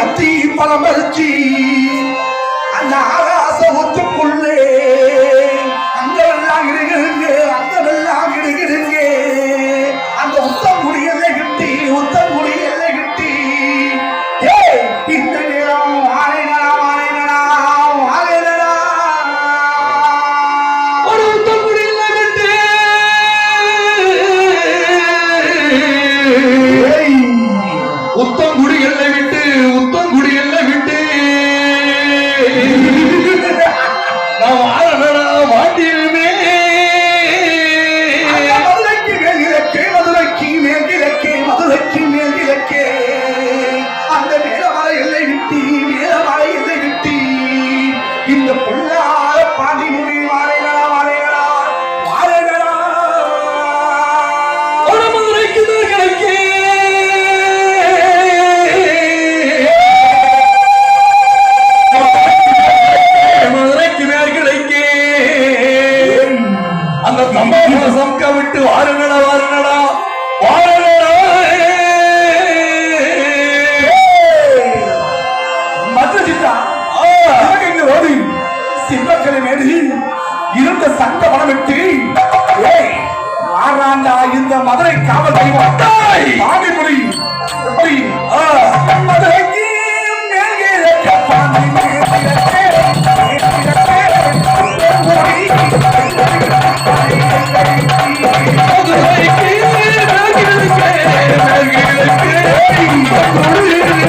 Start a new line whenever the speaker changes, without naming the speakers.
அத்தி பழம் பறிச்சி அந்த ஆகாச ஒத்துக்குள்ளே அங்கெல்லாம் இடுகிறீங்க அங்கெல்லாம் இடுகிறீங்க அந்த உத்தம் முடியலை கிட்டி உத்தம் முடியலை கிட்டி இந்த நேரம் ஆலைகளா ஒரு உத்தம் முடியலை கிட்டி
உத்தம் குடிகளை விட்டு உத்தம் குடிகளை விட்டு நான் வாட்டியுமே
மதுரைக்கு மேல்கிழக்கே மதுரைக்கு மேல்கிழக்கே மதுரைக்கு மேல்கிழக்கே அந்த மேலமலை எல்லை விட்டி மேலமலை எல்லை விட்டி இந்த புள்ளார பாண்டி முடி வாழைகளா வாழைகளா வாழைகளா
ஒரு மதுரைக்கு மேல்கிழக்கே அந்த சம்க விட்டு வாருங்கடா வாருங்கடா வாருங்கடா
மதுரஜித்தா ஓடி சிவக்கலை மேடி இருந்த சங்க பணம் விட்டு வாராண்டா இந்த மதுரை காவல் தெய்வம் மதுரைக்கு